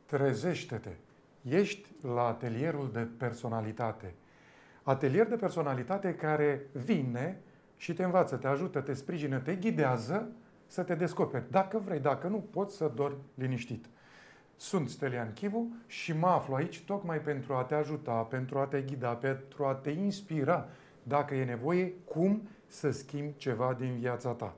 Trezește-te! Ești la atelierul de personalitate. Atelier de personalitate care vine și te învață, te ajută, te sprijină, te ghidează să te descoperi. Dacă vrei, dacă nu, poți să dormi liniștit. Sunt Stelian Chivu și mă aflu aici tocmai pentru a te ajuta, pentru a te ghida, pentru a te inspira, dacă e nevoie, cum să schimbi ceva din viața ta.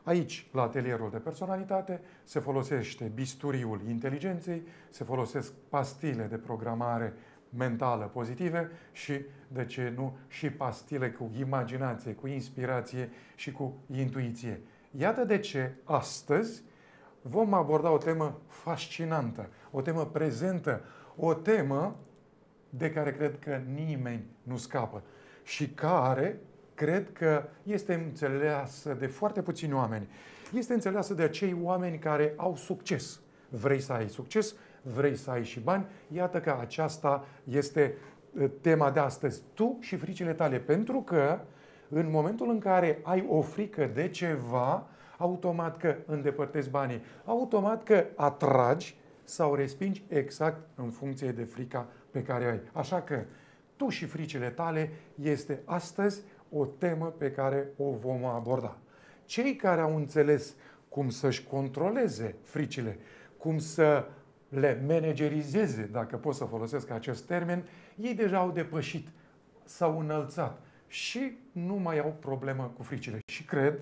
Aici, la atelierul de personalitate, se folosește bisturiul inteligenței, se folosesc pastile de programare mentală pozitive și, de ce nu, și pastile cu imaginație, cu inspirație și cu intuiție. Iată de ce astăzi vom aborda o temă fascinantă, o temă prezentă, o temă de care cred că nimeni nu scapă și care cred că este înțeleasă de foarte puțini oameni. Este înțeleasă de acei oameni care au succes. Vrei să ai succes? Vrei să ai și bani? Iată că aceasta este tema de astăzi. Tu și fricile tale. Pentru că în momentul în care ai o frică de ceva, automat că îndepărtezi banii, automat că atragi sau respingi exact în funcție de frica pe care ai. Așa că tu și fricile tale este astăzi o temă pe care o vom aborda. Cei care au înțeles cum să-și controleze fricile, cum să le managerizeze, dacă pot să folosesc acest termen, ei deja au depășit, s-au înălțat și nu mai au problemă cu fricile. Și cred,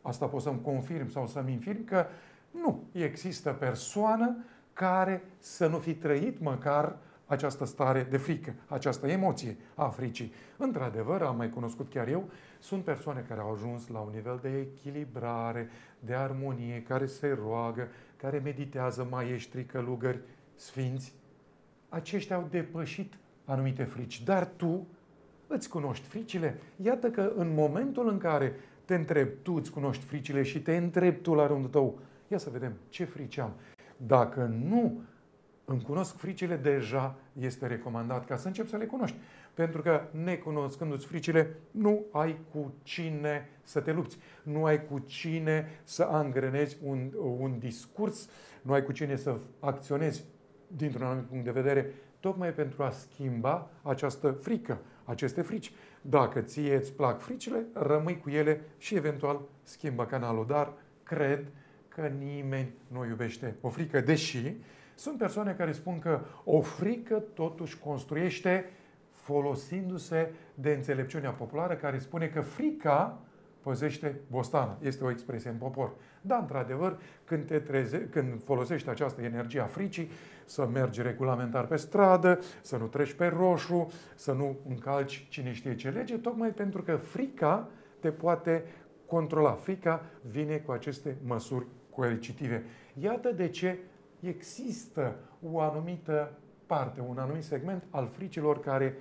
asta pot să-mi confirm sau să-mi infirm, că nu există persoană care să nu fi trăit măcar această stare de frică, această emoție a fricii. Într-adevăr, am mai cunoscut chiar eu, sunt persoane care au ajuns la un nivel de echilibrare, de armonie, care se roagă, care meditează, maestri, călugări, sfinți. Aceștia au depășit anumite frici. Dar tu îți cunoști fricile? Iată că în momentul în care te întrebi, tu îți cunoști fricile și te întrebi tu la rândul tău, ia să vedem ce frici am. Dacă nu îmi cunosc fricile, deja este recomandat ca să începi să le cunoști. Pentru că, necunoscându-ți fricile, nu ai cu cine să te lupți. Nu ai cu cine să angrenezi un discurs, nu ai cu cine să acționezi dintr-un anumit punct de vedere, tocmai pentru a schimba această frică, aceste frici. Dacă ție îți plac fricile, rămâi cu ele și eventual schimbă canalul. Dar cred că nimeni nu iubește o frică, deși sunt persoane care spun că o frică totuși construiește folosindu-se de înțelepciunea populară care spune că frica păzește bostana. Este o expresie în popor. Dar, într-adevăr, când folosești această energie a fricii, să mergi regulamentar pe stradă, să nu treci pe roșu, să nu încalci cine știe ce lege, tocmai pentru că frica te poate controla. Frica vine cu aceste măsuri coercitive. Iată de ce există o anumită parte, un anumit segment al fricilor care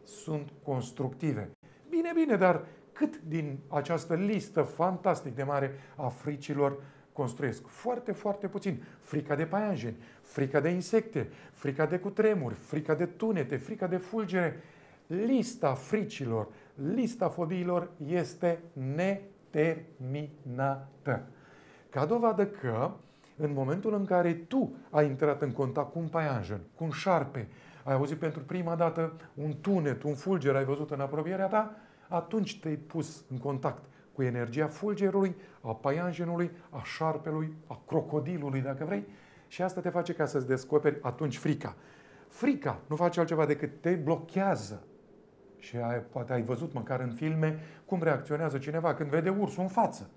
sunt constructive. Bine, dar cât din această listă fantastic de mare a fricilor construiesc? Foarte, foarte puțin. Frica de paianjeni, frica de insecte, frica de cutremuri, frica de tunete, frica de fulgere. Lista fricilor, lista fobiilor este neterminată. Ca dovadă că în momentul în care tu ai intrat în contact cu un paianjen, cu un șarpe, ai auzit pentru prima dată un tunet, un fulger, ai văzut în apropierea ta, atunci te-ai pus în contact cu energia fulgerului, a paianjenului, a șarpelui, a crocodilului, dacă vrei, și asta te face ca să-ți descoperi atunci frica. Frica nu face altceva decât te blochează. Și poate ai văzut măcar în filme cum reacționează cineva când vede ursul în față.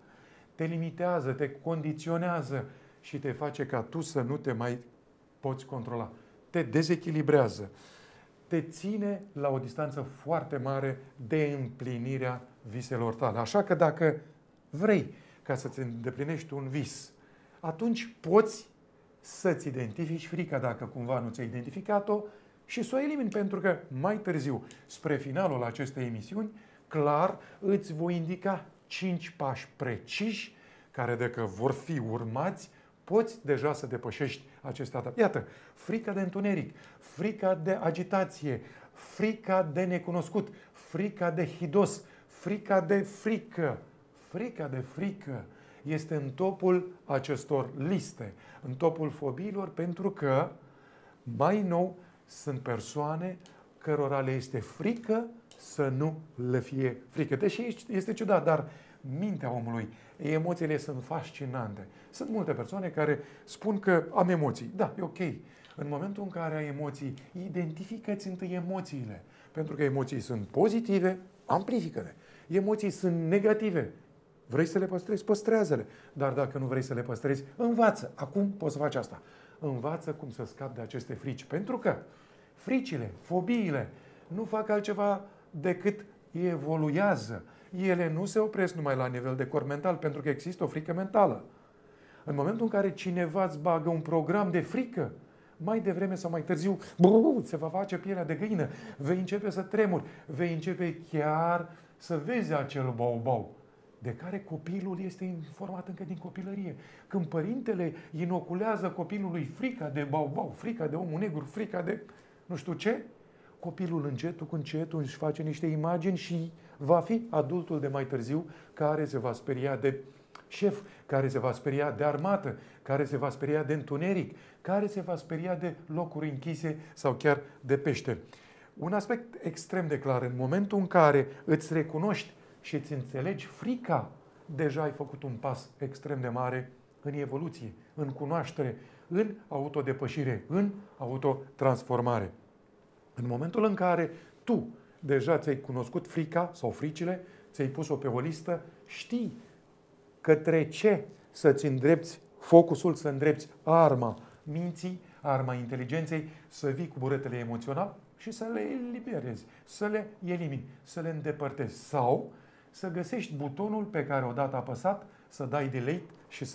Te limitează, te condiționează și te face ca tu să nu te mai poți controla. Te dezechilibrează. Te ține la o distanță foarte mare de împlinirea viselor tale. Așa că dacă vrei ca să-ți îndeplinești un vis, atunci poți să-ți identifici frica dacă cumva nu ți-ai identificat-o și să o elimini, pentru că mai târziu, spre finalul acestei emisiuni, clar îți voi indica 5 pași preciși care, dacă vor fi urmați, poți deja să depășești aceste etape. Iată, frica de întuneric, frica de agitație, frica de necunoscut, frica de hidos, frica de frică. Frica de frică este în topul acestor liste, în topul fobiilor, pentru că, mai nou, sunt persoane cărora le este frică să nu le fie frică. Deși este ciudat, dar mintea omului, emoțiile sunt fascinante. Sunt multe persoane care spun că am emoții. Da, e ok. În momentul în care ai emoții, identifică-ți întâi emoțiile. Pentru că emoții sunt pozitive, amplifică-le. Emoții sunt negative. Vrei să le păstrezi? Păstrează-le. Dar dacă nu vrei să le păstrezi, învață. Acum poți să faci asta. Învață cum să scapi de aceste frici. Pentru că fricile, fobiile, nu fac altceva decât evoluează. Ele nu se opresc numai la nivel de corp mental, pentru că există o frică mentală. În momentul în care cineva îți bagă un program de frică, mai devreme sau mai târziu, se va face pielea de găină, vei începe să tremuri, vei începe chiar să vezi acel bau-bau, de care copilul este informat încă din copilărie. Când părintele inoculează copilului frica de bau-bau, frica de omul negru, frica de nu știu ce, copilul încetul cu încetul își face niște imagini și va fi adultul de mai târziu care se va speria de șef, care se va speria de armată, care se va speria de întuneric, care se va speria de locuri închise sau chiar de pește. Un aspect extrem de clar, în momentul în care îți recunoști și îți înțelegi frica, deja ai făcut un pas extrem de mare în evoluție, în cunoaștere, în autodepășire, în autotransformare. În momentul în care tu deja ți-ai cunoscut frica sau fricile, ți-ai pus-o pe o listă, știi către ce să-ți îndrepți focusul, să îndrepți arma minții, arma inteligenței, să vii cu buretele emoțional și să le eliberezi, să le elimini, să le îndepărtezi. Sau să găsești butonul pe care odată apăsat, să dai delete și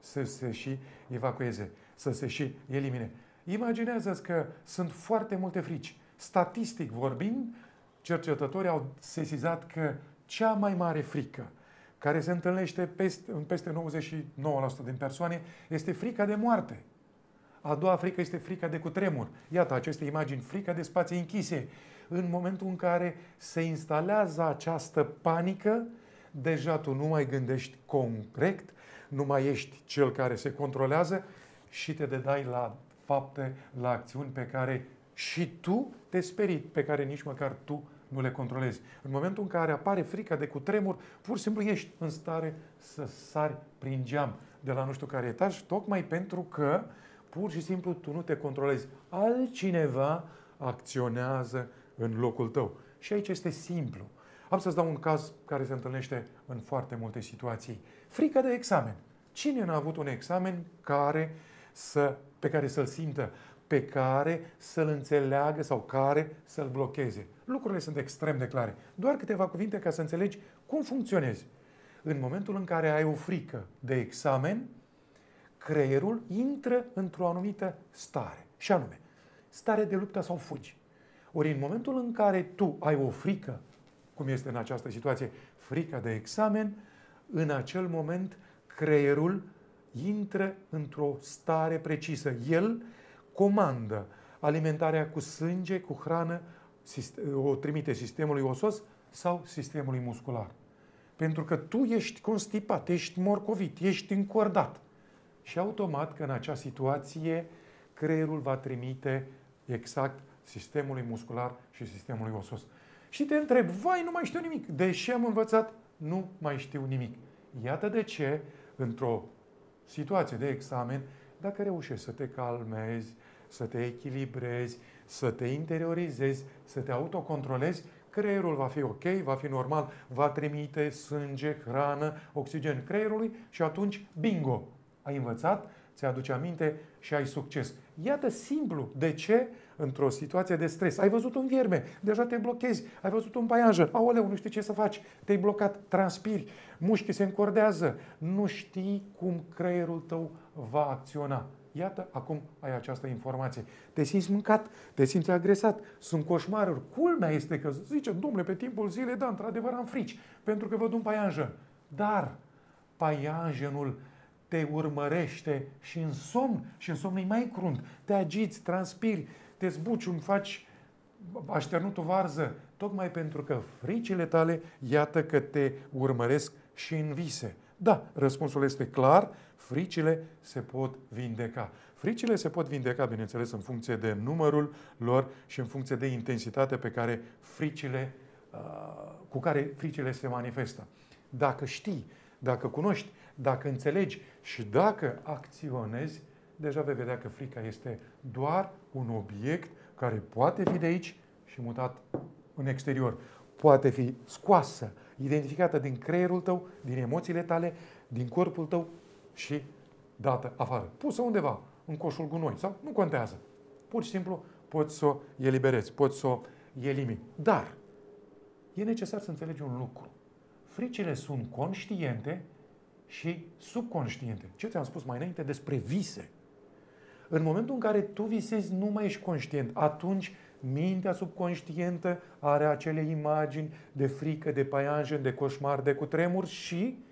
să se și evacueze, să se și elimine. Imaginează-ți că sunt foarte multe frici. Statistic vorbind, cercetătorii au sesizat că cea mai mare frică care se întâlnește în peste 99% din persoane este frica de moarte. A doua frică este frica de cutremur. Iată aceste imagini, frica de spații închise. În momentul în care se instalează această panică, deja tu nu mai gândești corect, nu mai ești cel care se controlează și te dedai la fapte, la acțiuni pe care și tu te sperii, pe care nici măcar tu nu le controlezi. În momentul în care apare frica de cutremur, pur și simplu ești în stare să sari prin geam de la nu știu care etaj, tocmai pentru că pur și simplu tu nu te controlezi. Altcineva acționează în locul tău. Și aici este simplu. Am să-ți dau un caz care se întâlnește în foarte multe situații. Frica de examen. Cine n-a avut un examen pe care să-l simtă, pe care să-l înțeleagă sau care să-l blocheze? Lucrurile sunt extrem de clare. Doar câteva cuvinte ca să înțelegi cum funcționezi. În momentul în care ai o frică de examen, creierul intră într-o anumită stare. Și anume, stare de luptă sau fugi. Ori în momentul în care tu ai o frică, cum este în această situație, frica de examen, în acel moment creierul intră într-o stare precisă. El comandă alimentarea cu sânge, cu hrană, o trimite sistemului osos sau sistemului muscular. Pentru că tu ești constipat, ești morcovit, ești încordat. Și automat că în acea situație creierul va trimite exact sistemului muscular și sistemului osos. Și te întreb, vai, nu mai știu nimic. Deși am învățat, nu mai știu nimic. Iată de ce, într-o situație de examen, dacă reușești să te calmezi, să te echilibrezi, să te interiorizezi, să te autocontrolezi, creierul va fi ok, va fi normal, va trimite sânge, hrană, oxigen creierului și atunci, bingo, ai învățat, ți-aduce aminte și ai succes. Iată simplu. De ce? Într-o situație de stres. Ai văzut un vierme, deja te blochezi. Ai văzut un paianjen, aoleu, nu știi ce să faci. Te-ai blocat, transpiri, mușchii se încordează. Nu știi cum creierul tău va acționa. Iată, acum ai această informație. Te simți mâncat, te simți agresat, sunt coșmaruri. Culmea este că zice, domnule, pe timpul zilei, da, într-adevăr am frici, pentru că văd un paianjen. Dar paianjenul te urmărește și în somn, și în somn e mai crunt. Te agiți, transpiri, te zbuciumi, faci așternutul varză, tocmai pentru că fricile tale, iată că te urmăresc și în vise. Da, răspunsul este clar, fricile se pot vindeca. Fricile se pot vindeca, bineînțeles, în funcție de numărul lor și în funcție de intensitatea pe care cu care fricile se manifestă. Dacă știi, dacă cunoști, dacă înțelegi și dacă acționezi, deja vei vedea că frica este doar un obiect care poate fi de aici și mutat în exterior. Poate fi scoasă, identificată din creierul tău, din emoțiile tale, din corpul tău și dată afară. Pusă undeva, în coșul gunoi sau nu contează. Pur și simplu poți să o eliberezi, poți să o elimini. Dar e necesar să înțelegi un lucru. Fricile sunt conștiente și subconștiente. Ce ți-am spus mai înainte despre vise? În momentul în care tu visezi, nu mai ești conștient. Atunci, mintea subconștientă are acele imagini de frică, de paianjen, de coșmar, de cutremur și,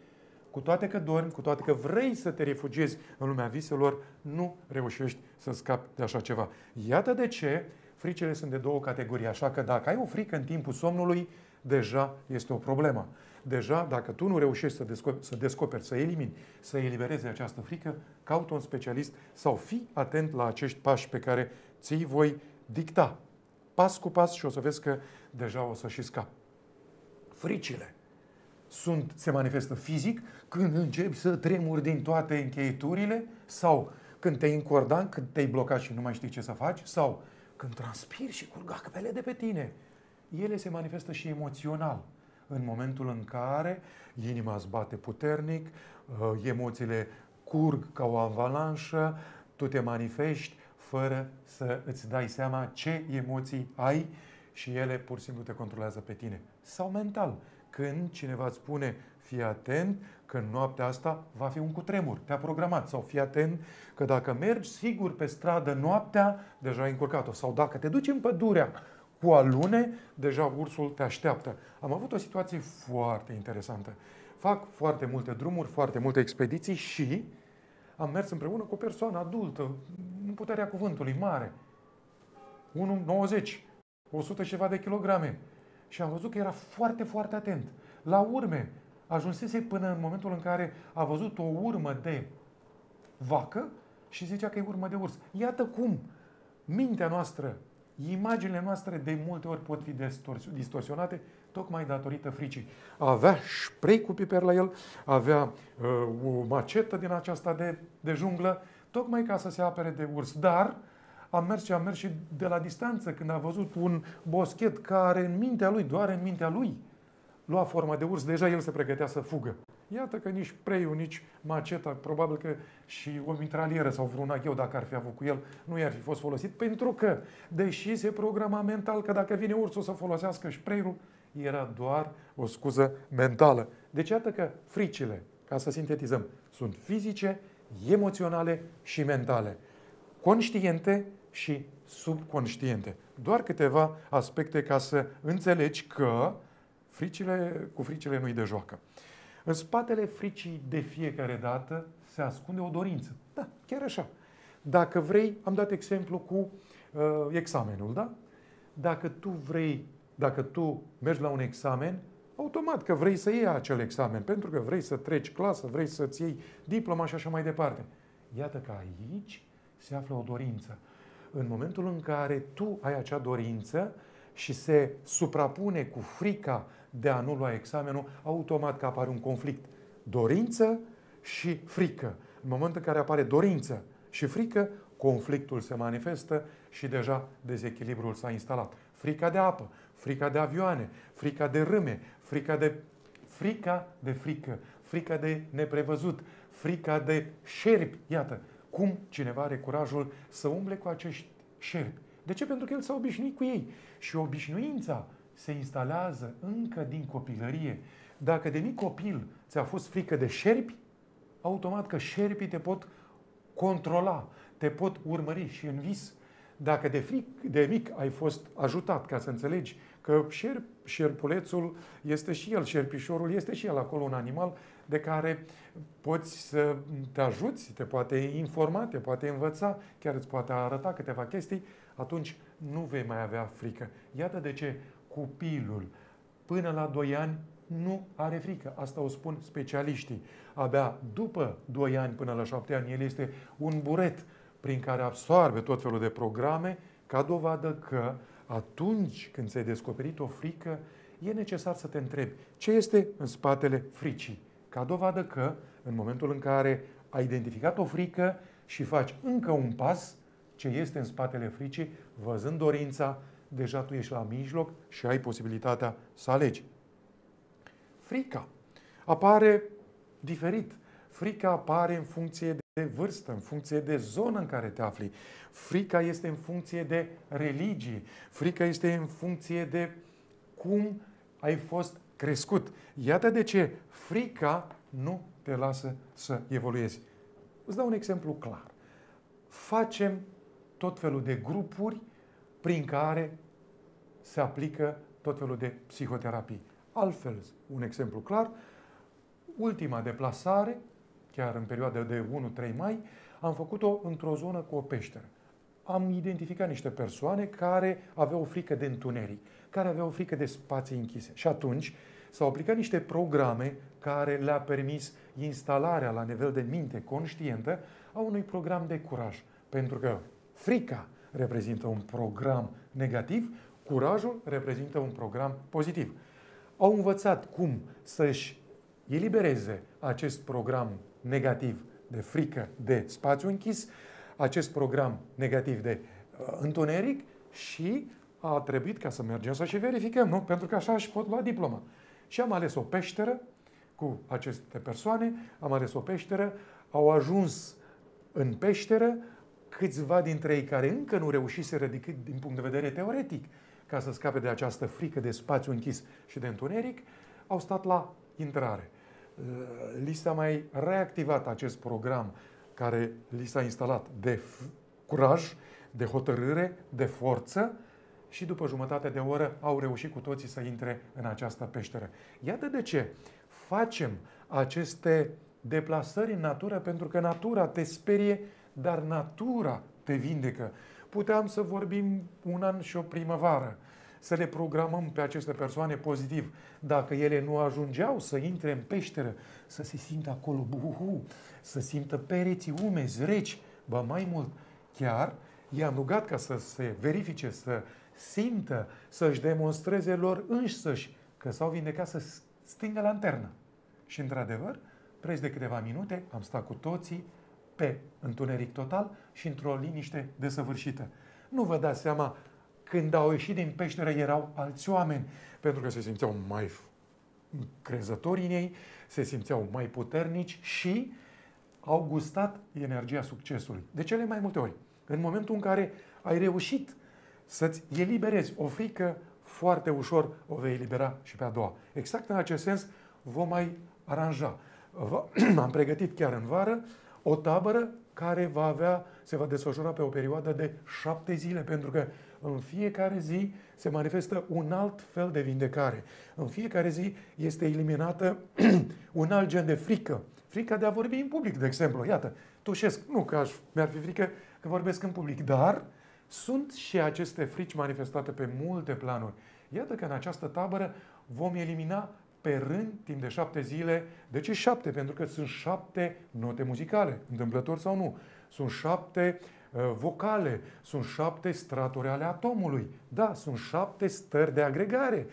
cu toate că dormi, cu toate că vrei să te refugiezi în lumea viselor, nu reușești să scapi de așa ceva. Iată de ce fricile sunt de două categorii. Așa că dacă ai o frică în timpul somnului, deja este o problemă. Deja, dacă tu nu reușești să descoperi, să elimini, să eliberezi această frică, caută un specialist sau fii atent la acești pași pe care ți-i voi dicta. Pas cu pas și o să vezi că deja o să și scapi. Fricile se manifestă fizic când începi să tremuri din toate încheieturile sau când te-ai încordat, când te-ai blocat și nu mai știi ce să faci sau când transpiri și curg apele de pe tine. Ele se manifestă și emoțional. În momentul în care inima îți bate puternic, emoțiile curg ca o avalanșă, tu te manifesti fără să îți dai seama ce emoții ai și ele pur și simplu te controlează pe tine. Sau mental, când cineva îți spune, fii atent că în noaptea asta va fi un cutremur, te-a programat. Sau fii atent că dacă mergi sigur pe stradă noaptea, deja ai încurcat-o. Sau dacă te duci în pădurea cu alune, deja ursul te așteaptă. Am avut o situație foarte interesantă. Fac foarte multe drumuri, foarte multe expediții și am mers împreună cu o persoană adultă, în puterea cuvântului, mare. 1,90, 100 și ceva de kilograme. Și am văzut că era foarte, foarte atent. La urme, ajunsese până în momentul în care a văzut o urmă de vacă și zicea că e urmă de urs. Iată cum mintea noastră, imaginile noastre de multe ori pot fi distorsionate tocmai datorită fricii. Avea spray cu piper la el, avea o macetă din aceasta de junglă, tocmai ca să se apere de urs. Dar am mers și de la distanță, când a văzut un boschet care în mintea lui, doar în mintea lui, lua forma de urs, deja el se pregătea să fugă. Iată că nici spray-ul, nici maceta, probabil că și o mitralieră sau vreun agheu, dacă ar fi avut cu el, nu i-ar fi fost folosit, pentru că, deși se programa mental că dacă vine ursul să folosească spray-ul, era doar o scuză mentală. Deci iată că fricile, ca să sintetizăm, sunt fizice, emoționale și mentale. Conștiente și subconștiente. Doar câteva aspecte ca să înțelegi că cu fricile nu-i de joacă. În spatele fricii de fiecare dată se ascunde o dorință. Da, chiar așa. Dacă vrei, am dat exemplu cu examenul, da? Dacă tu mergi la un examen, automat că vrei să iei acel examen, pentru că vrei să treci clasă, vrei să-ți iei diploma și așa mai departe. Iată că aici se află o dorință. În momentul în care tu ai acea dorință și se suprapune cu frica de a nu lua examenul, automat că apare un conflict. Dorință și frică. În momentul în care apare dorință și frică, conflictul se manifestă și deja dezechilibrul s-a instalat. Frica de apă, frica de avioane, frica de râme, frica de frică, frica de neprevăzut, frica de șerpi. Iată, cum cineva are curajul să umble cu acești șerpi. De ce? Pentru că el s-a obișnuit cu ei. Și obișnuința se instalează încă din copilărie. Dacă de mic copil ți-a fost frică de șerpi, automat că șerpii te pot controla, te pot urmări și în vis. Dacă de mic ai fost ajutat ca să înțelegi că șerpulețul este și el, șerpișorul este și el acolo un animal de care poți să te ajuți, te poate informa, te poate învăța, chiar îți poate arăta câteva chestii, atunci nu vei mai avea frică. Iată de ce copilul până la 2 ani nu are frică. Asta o spun specialiștii. Abia după 2 ani până la 7 ani, el este un buret prin care absorbe tot felul de programe, ca dovadă că atunci când ți-ai descoperit o frică, e necesar să te întrebi ce este în spatele fricii. Ca dovadă că în momentul în care ai identificat o frică și faci încă un pas, ce este în spatele fricii, văzând dorința, deja tu ești la mijloc și ai posibilitatea să alegi. Frica apare diferit. Frica apare în funcție de vârstă, în funcție de zonă în care te afli. Frica este în funcție de religie. Frica este în funcție de cum ai fost crescut. Iată de ce frica nu te lasă să evoluezi. Îți dau un exemplu clar. Facem tot felul de grupuri prin care se aplică tot felul de psihoterapii. Altfel, un exemplu clar, ultima deplasare, chiar în perioada de 1-3 mai, am făcut-o într-o zonă cu o peșteră. Am identificat niște persoane care aveau o frică de întuneric, care aveau o frică de spații închise. Și atunci s-au aplicat niște programe care le-a permis instalarea la nivel de minte conștientă a unui program de curaj. Pentru că frica reprezintă un program negativ, curajul reprezintă un program pozitiv. Au învățat cum să-și elibereze acest program negativ de frică, de spațiu închis, acest program negativ de întuneric și a trebuit ca să mergem să și verificăm, nu? Pentru că așa își pot lua diploma. Și am ales o peșteră cu aceste persoane, am ales o peșteră, au ajuns în peșteră câțiva dintre ei care încă nu reușiseră decât din punct de vedere teoretic ca să scape de această frică de spațiu închis și de întuneric, au stat la intrare. Li s-a mai reactivat acest program care li s-a instalat de curaj, de hotărâre, de forță și după jumătate de oră au reușit cu toții să intre în această peșteră. Iată de ce facem aceste deplasări în natură, pentru că natura te sperie, dar natura te vindecă. Puteam să vorbim un an și o primăvară, să le programăm pe aceste persoane pozitiv. Dacă ele nu ajungeau să intre în peșteră, să se simtă acolo buhu, să simtă pereții umezi, reci, ba mai mult, chiar i-am rugat ca să se verifice, să simtă, să-și demonstreze lor înșiși că s-au vindecat, să stingă lanterna. Și într-adevăr, preț de câteva minute, am stat cu toții pe întuneric total și într-o liniște desăvârșită. Nu vă dați seama, când au ieșit din peșteră erau alți oameni, pentru că se simțeau mai crezători în ei, se simțeau mai puternici și au gustat energia succesului. De cele mai multe ori, în momentul în care ai reușit să-ți eliberezi o frică, foarte ușor o vei elibera și pe a doua. Exact în acest sens vom mai aranja. Am pregătit chiar în vară o tabără care se va desfășura pe o perioadă de 7 zile, pentru că în fiecare zi se manifestă un alt fel de vindecare. În fiecare zi este eliminată un alt gen de frică. Frica de a vorbi în public, de exemplu. Iată, tușesc. Nu că mi-ar fi frică că vorbesc în public, dar sunt și aceste frici manifestate pe multe planuri. Iată că în această tabără vom elimina pe rând, timp de 7 zile. De ce 7? Pentru că sunt 7 note muzicale, întâmplător sau nu. Sunt 7 vocale, sunt 7 straturi ale atomului. Da, sunt 7 stări de agregare.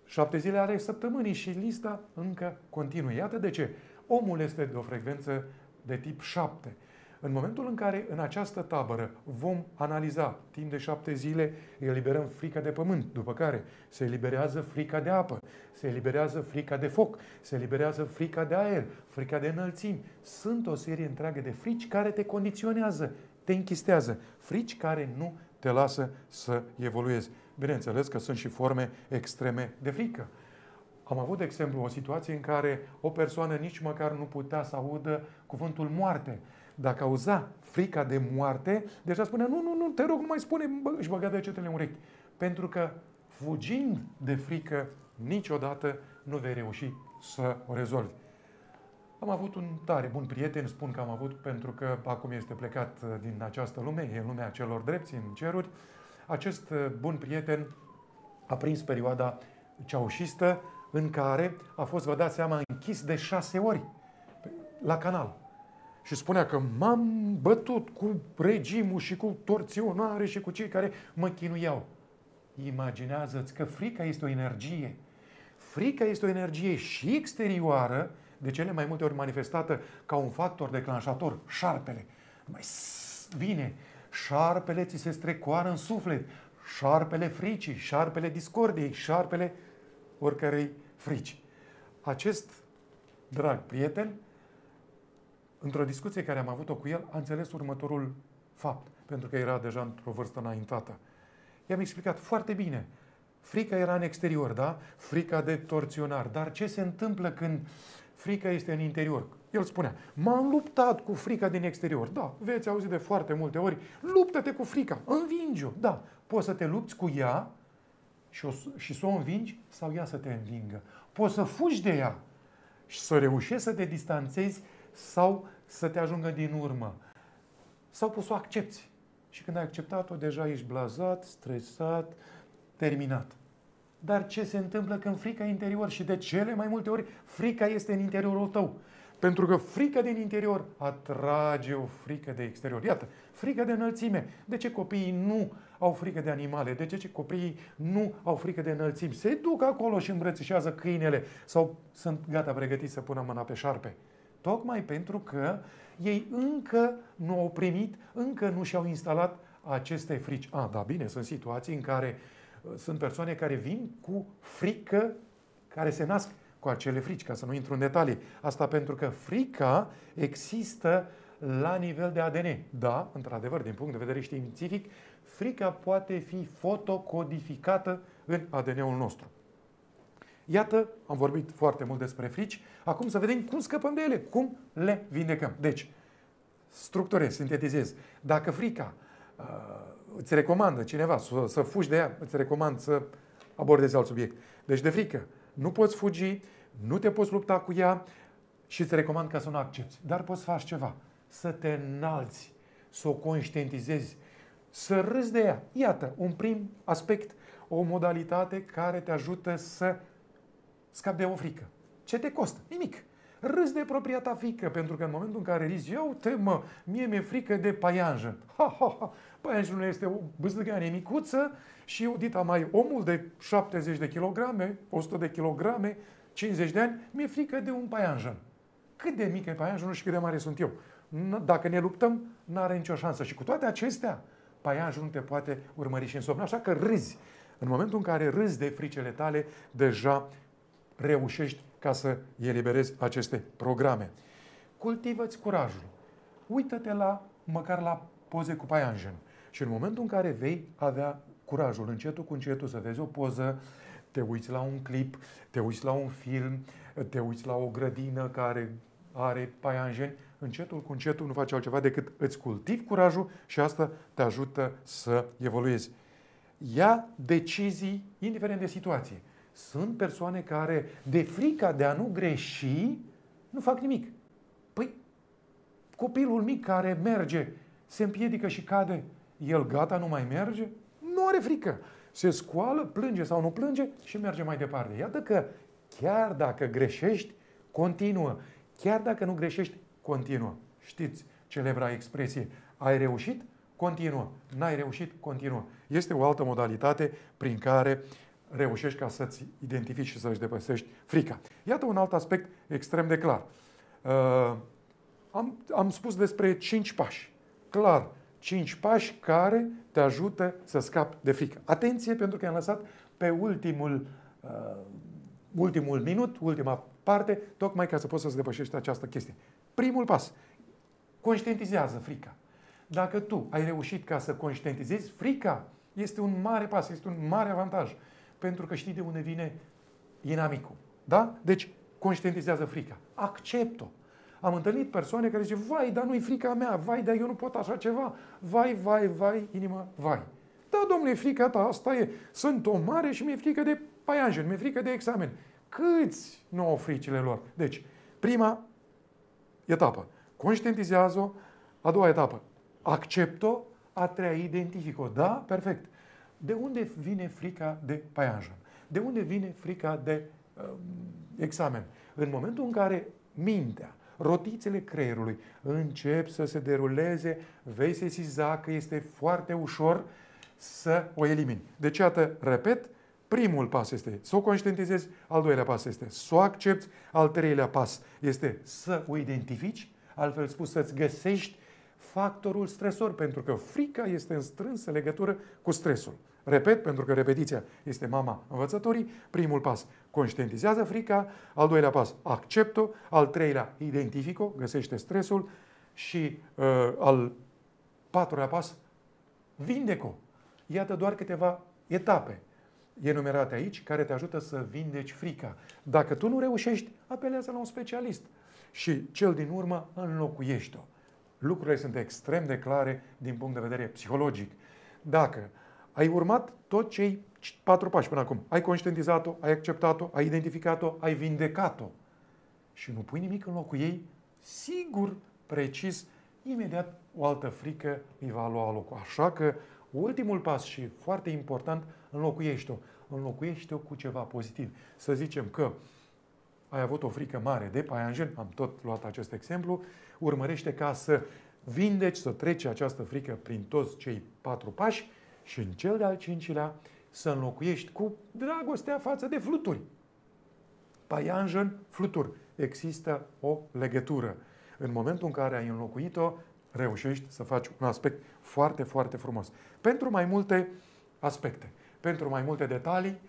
7 zile ale săptămânii și lista încă continuă. Iată de ce. Omul este de o frecvență de tip 7. În momentul în care în această tabără vom analiza timp de 7 zile, eliberăm frica de pământ, după care se eliberează frica de apă, se eliberează frica de foc, se eliberează frica de aer, frica de înălțimi. Sunt o serie întreagă de frici care te condiționează, te închistează, frici care nu te lasă să evoluezi. Bineînțeles că sunt și forme extreme de frică. Am avut, de exemplu, o situație în care o persoană nici măcar nu putea să audă cuvântul moarte, Dacă auza frica de moarte, deja spunea, nu, te rog, nu mai spune, își băga degetele în urechi. Pentru că fugind de frică, niciodată nu vei reuși să o rezolvi. Am avut un tare bun prieten, spun că am avut pentru că acum este plecat din această lume, e în lumea celor drepți, în ceruri. Acest bun prieten a prins perioada ceaușistă în care a fost, vă dați seama, închis de 6 ori la canal. Și spunea că m-am bătut cu regimul și cu torționare și cu cei care mă chinuiau. Imaginează-ți că frica este o energie. Frica este o energie și exterioară, de cele mai multe ori manifestată ca un factor declanșator, șarpele. Mai vine, șarpele ți se strecoară în suflet, șarpele fricii, șarpele discordiei, șarpele oricărei frici. Acest drag prieten, într-o discuție care am avut-o cu el, a înțeles următorul fapt, pentru că era deja într-o vârstă înaintată. I-am explicat foarte bine. Frica era în exterior, da? Frica de torționar. Dar ce se întâmplă când frica este în interior? El spunea, m-am luptat cu frica din exterior. Da, veți auzi de foarte multe ori, luptă-te cu frica, învingi-o. Da, poți să te lupți cu ea și să o învingi sau ea să te învingă. Poți să fugi de ea și să reușești să te distanțezi sau să te ajungă din urmă. Sau poți să o accepti. Și când ai acceptat-o, deja ești blazat, stresat, terminat. Dar ce se întâmplă când frica e interior? Și de cele mai multe ori frica este în interiorul tău. Pentru că frica din interior atrage o frică de exterior. Iată, frică de înălțime. De ce copiii nu au frică de animale? De ce copiii nu au frică de înălțimi? Se duc acolo și îmbrățișează câinele sau sunt gata pregătiți să pună mâna pe șarpe. Tocmai pentru că ei încă nu au primit, încă nu și-au instalat aceste frici. Da, bine, sunt situații în care sunt persoane care vin cu frică, care se nasc cu acele frici, ca să nu intru în detalii. Asta pentru că frica există la nivel de ADN. Da, într-adevăr, din punct de vedere științific, frica poate fi fotocodificată în ADN-ul nostru. Iată, am vorbit foarte mult despre frici. Acum să vedem cum scăpăm de ele, cum le vindecăm. Deci, structurez, sintetizez. Dacă frica îți recomandă cineva să fugi de ea, îți recomand să abordezi alt subiect. Deci de frică nu poți fugi, nu te poți lupta cu ea și îți recomand ca să nu accepti. Dar poți să faci ceva. Să te înalți, să o conștientizezi, să râzi de ea. Iată, un prim aspect, o modalitate care te ajută să scapi de o frică. Ce te costă? Nimic. Râzi de propria ta frică, pentru că în momentul în care rizi, mie mi-e frică de paianjen. Paianjenul este o bâzlăganie micuță și dita mai omul de 70 de kilograme, 100 de kilograme, 50 de ani, mi-e frică de un paianjen. Cât de mic e paianjenul și cât de mare sunt eu. Dacă ne luptăm, n-are nicio șansă. Și cu toate acestea, paianjenul te poate urmări și în somn. Așa că râzi. În momentul în care râzi de fricele tale, deja reușești ca să eliberezi aceste programe. Cultivă-ți curajul. Uită-te măcar la poze cu paianjen. Și în momentul în care vei avea curajul, încetul cu încetul, să vezi o poză, te uiți la un clip, te uiți la un film, te uiți la o grădină care are paianjeni, încetul cu încetul nu faci altceva decât îți cultivi curajul și asta te ajută să evoluezi. Ia decizii indiferent de situație. Sunt persoane care, de frica de a nu greși, nu fac nimic. Păi, copilul mic care merge, se împiedică și cade, el gata, nu mai merge? Nu are frică. Se scoală, plânge sau nu plânge și merge mai departe. Iată că chiar dacă greșești, continuă. Chiar dacă nu greșești, continuă. Știți celebra expresie, ai reușit? Continuă. N-ai reușit? Continuă. Este o altă modalitate prin care reușești ca să-ți identifici și să-ți depășești frica. Iată un alt aspect extrem de clar. Am spus despre 5 pași. Clar, 5 pași care te ajută să scapi de frică. Atenție, pentru că am lăsat pe ultimul minut, ultima parte, tocmai ca să poți să-ți depășești această chestie. Primul pas. Conștientizează frica. Dacă tu ai reușit ca să conștientizezi frica, este un mare pas, este un mare avantaj. Pentru că știi de unde vine inamicul. Da? Deci, conștientizează frica. Accept-o. Am întâlnit persoane care zice, vai, dar nu-i frica mea, vai, dar eu nu pot așa ceva, vai, inimă, vai. Da, domnule, frica ta, asta e. Sunt om mare și mi-e frică de paianjen, mi-e frică de examen. Câți nu au fricile lor? Deci, prima etapă, conștientizează-o. A doua etapă, accept-o. A treia, identific-o. Da? Perfect. De unde vine frica de paianjen? De unde vine frica de examen? În momentul în care mintea, rotițele creierului încep să se deruleze, vei sesiza că este foarte ușor să o elimini. Deci, iată, repet, primul pas este să o conștientizezi, al doilea pas este să o accepti, al treilea pas este să o identifici, altfel spus să-ți găsești factorul stresor, pentru că frica este în strânsă legătură cu stresul. Repet, pentru că repetiția este mama învățătorii, primul pas, conștientizează frica, al doilea pas, accept-o, al treilea, identific-o, găsește stresul și al patrulea pas, vindecă-o. Iată doar câteva etape enumerate aici care te ajută să vindeci frica. Dacă tu nu reușești, apelează la un specialist și cel din urmă înlocuiește-o. Lucrurile sunt extrem de clare din punct de vedere psihologic. Dacă ai urmat tot cei 4 pași până acum, ai conștientizat-o, ai acceptat-o, ai identificat-o, ai vindecat-o și nu pui nimic în locul ei, sigur, precis, imediat o altă frică îi va lua locul. Așa că ultimul pas și foarte important, înlocuiește-o. Înlocuiește-o cu ceva pozitiv. Să zicem că ai avut o frică mare de paianjen, am tot luat acest exemplu, urmărește ca să vindeci, să treci această frică prin toți cei 4 pași și în cel de-al 5-lea să înlocuiești cu dragostea față de fluturi. Paianjen, fluturi. Există o legătură. În momentul în care ai înlocuit-o, reușești să faci un aspect foarte, foarte frumos. Pentru mai multe aspecte, pentru mai multe detalii,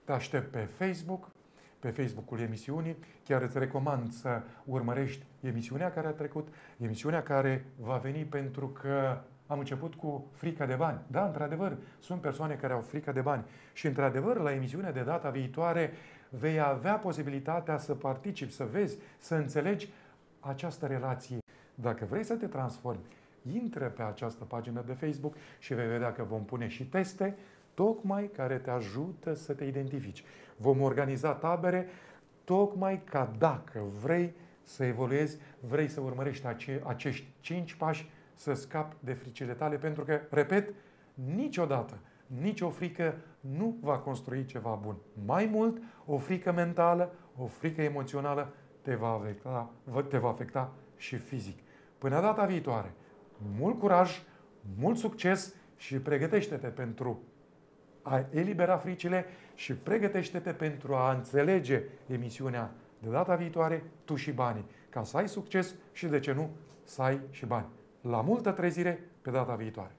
te aștept pe Facebook, pe Facebook-ul emisiunii. Chiar îți recomand să urmărești emisiunea care a trecut, emisiunea care va veni pentru că am început cu frica de bani. Da, într-adevăr, sunt persoane care au frică de bani. Și, într-adevăr, la emisiunea de data viitoare vei avea posibilitatea să participi, să vezi, să înțelegi această relație. Dacă vrei să te transformi, intră pe această pagină de Facebook și vei vedea că vom pune și teste tocmai care te ajută să te identifici. Vom organiza tabere tocmai ca dacă vrei să evoluezi, vrei să urmărești acești 5 pași să scapi de fricile tale, pentru că, repet, niciodată, nicio frică nu va construi ceva bun. Mai mult, o frică mentală, o frică emoțională te va afecta și fizic. Până data viitoare, mult curaj, mult succes și pregătește-te pentru a elibera fricile și pregătește-te pentru a înțelege emisiunea de data viitoare, Tu și banii, ca să ai succes și, de ce nu, să ai și bani. La multă trezire pe data viitoare!